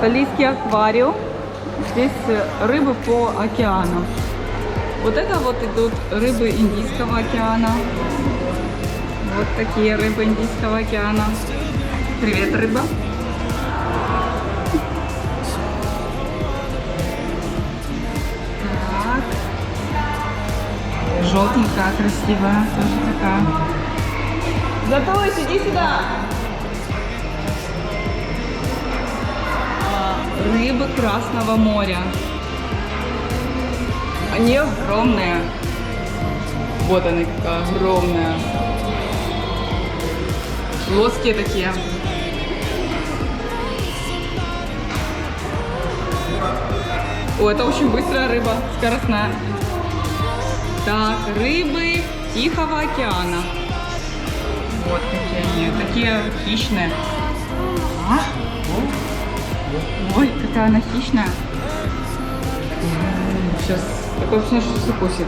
Талийский аквариум. Здесь рыбы по океану. Вот это вот идут рыбы Индийского океана. Вот такие рыбы Индийского океана. Привет, рыба. Так. Желтенькая, красивая, тоже такая. Готовься, иди сюда. Рыбы Красного моря. Они огромные. Вот она какая огромная. Плоские такие. О, это очень быстрая рыба, скоростная. Так, рыбы Тихого океана. Вот какие они, такие хищные. А? Ой, какая она хищная. Сейчас такое вкусно, что закусит.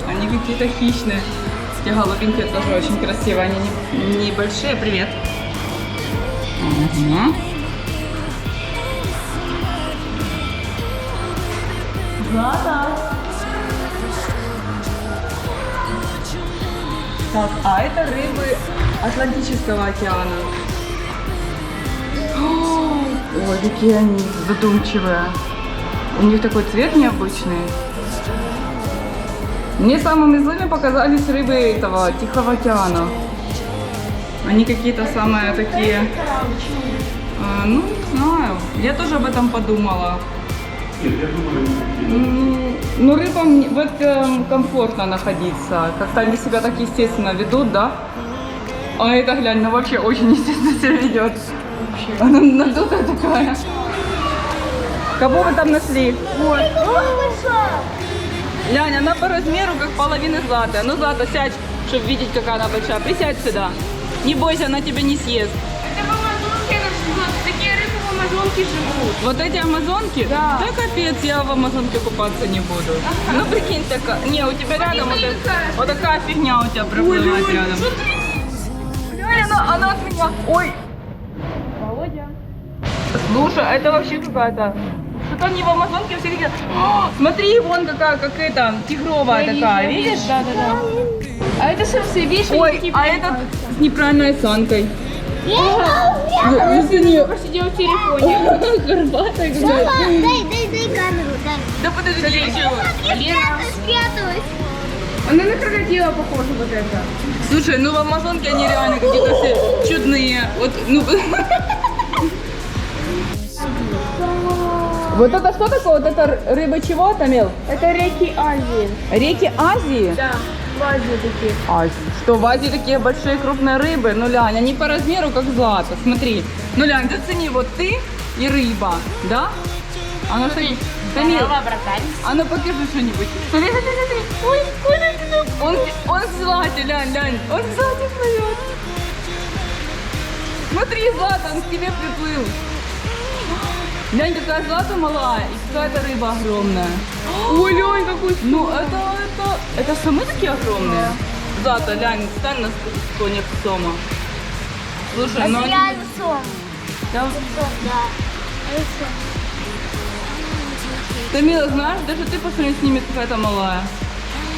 Они какие-то хищные. Эти голубенькие тоже очень красивые. Они небольшие. Привет. Угу. Да. Так, а это рыбы Атлантического океана. Ой, какие они задумчивые. У них такой цвет необычный. Мне самыми злыми показались рыбы этого Тихого океана. Они какие-то самые такие... ну, не знаю. Я тоже об этом подумала. Ну, рыбам в этом комфортно находиться. Как-то они себя так естественно ведут, да? А это, глянь, ну вообще очень естественно себя ведет. Она надутая такая. Кого вы там нашли? Ой. Глянь, она по размеру как половина Златы. А ну, Злата, сядь, чтобы видеть, какая она большая. Присядь сюда. Не бойся, она тебя не съест. Это в Амазонке живут. Такие рыбы в Амазонке живут. Вот эти амазонки? Да. Да капец, я в Амазонке купаться не буду. Ага. Ну прикинь, такая. Не, у тебя рядом вот такая фигня у тебя проплывает рядом. Глянь, она от меня. Ой. Володя. Слушай, это вообще какая-то. Что-то они в Амазонке все такие. Смотри, вон какая, как это, тигровая такая, видишь? Да. А это самцы, видишь? Ой, а этот с неправильной осанкой. Я посидела в телефоне. Горбатая какая. Дай камеру, дай. Да подожди, чего? Спряталась. Она на крокодила похожа вот это. Слушай, ну в Амазонке они реально какие-то все чудные. Вот, ну... Вот это что такое? Вот это рыба чего, Тамил? Это реки Азии. Реки Азии? Да, в Азии такие. Азии. Что, в Азии такие большие крупные рыбы? Ну, Лянь, они по размеру как Злата, смотри. Ну, Лянь, зацени, вот ты и рыба, да? А ну что, Тамил, а ну покажи что-нибудь. Смотри. Ой, он к Злате, Лянь, он к Злате плывет. Смотри, Злата, он к тебе приплыл. Лянь, какая Злата малая и какая-то рыба огромная. Ой, Лёнь, какой. Ну, это самы такие огромные? Злата, Лянь, стань на склоне сома. Слушай, ну... Это реально сом. Да? Да. Это сом. Тамила, знаешь, даже ты по сравнению с ними какая-то малая.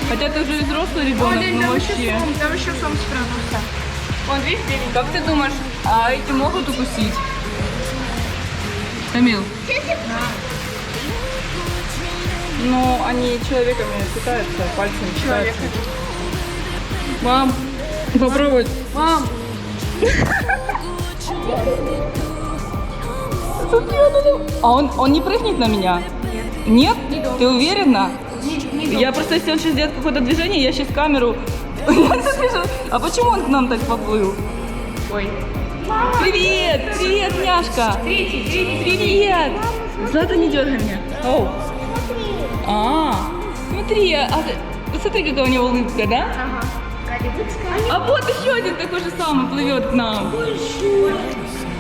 Хотя ты уже взрослый ребенок, но вообще... Там еще сом спрятался. Вон, видишь, беленький. Как ты думаешь, а эти могут укусить? Тамил? Ну, они человеками питаются, пальцами питаются. Мам, попробуй. Мам! А он не прыгнет на меня? Нет? Ты уверена? Я просто, если он сейчас сделает какое-то движение, я сейчас камеру... А почему он к нам так поплыл? Ой. Привет! Привет, няшка! Привет! Злата, не дергай меня. Оу. Смотри, смотри, какая у него улыбка, да? Ага. А вот еще один такой же самый плывет к нам.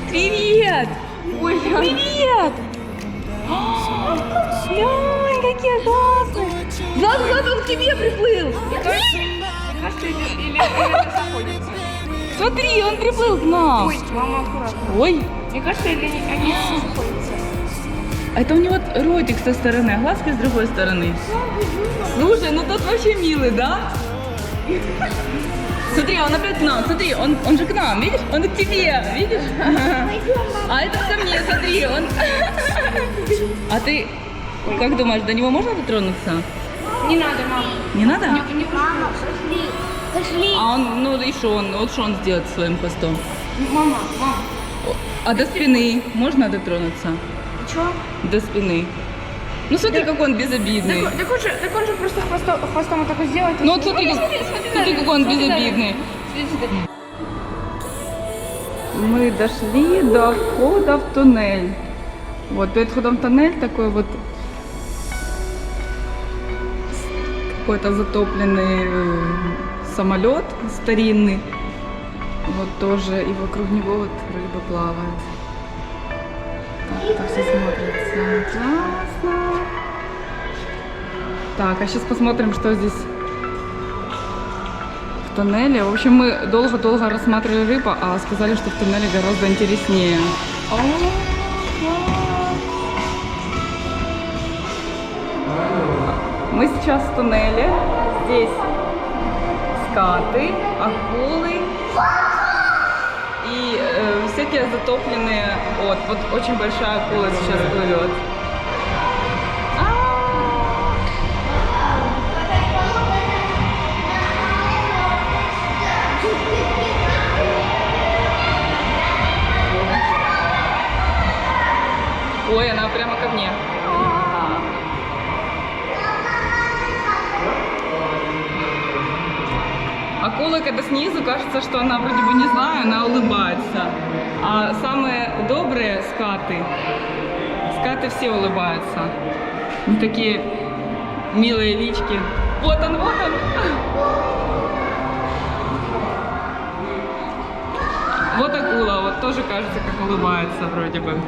Привет! Ой, Привет! Глянь, какие классные! Зад, он к тебе приплыл! кажется, или это заходится. Смотри, он приплыл к нам! Ой, мама, аккуратно. Ой, Мне кажется, или они заходятся. а это у него ротик со стороны, а глазки с другой стороны. Слушай, ну тот вообще милый, да? Смотри, он опять к нам, смотри, он же к нам, видишь? Он к тебе, видишь? А этот ко мне, смотри, он... А ты, как думаешь, до него можно дотронуться? Не надо, мама. Не надо? Мама, пошли. Пошли. А он, ну и что он сделает своим хвостом? Мама. А до спины можно дотронуться? Чё? До спины. Ну смотри, как он безобидный. Так он же просто хвостом вот так сделает. Ну вот смотри, смотри, какой он безобидный. Мы дошли до входа в туннель. Вот перед входом в туннель такой вот какой-то затопленный самолет старинный. Вот тоже, и вокруг него вот рыба плавает. Так все смотрится классно. Так, а сейчас посмотрим, что здесь в туннеле. В общем, мы долго-долго рассматривали рыбу, а сказали, что в туннеле гораздо интереснее. Мы сейчас в туннеле. Здесь скаты, акулы и всякие затопленные. Вот очень большая акула сейчас плывет. Ой, она прямо ко мне. Акула, когда снизу, кажется, что она вроде бы не знаю, она улыбается. А самые добрые скаты все улыбаются. Они такие милые лички. Вот он. Вот акула, вот тоже кажется, как улыбается вроде бы.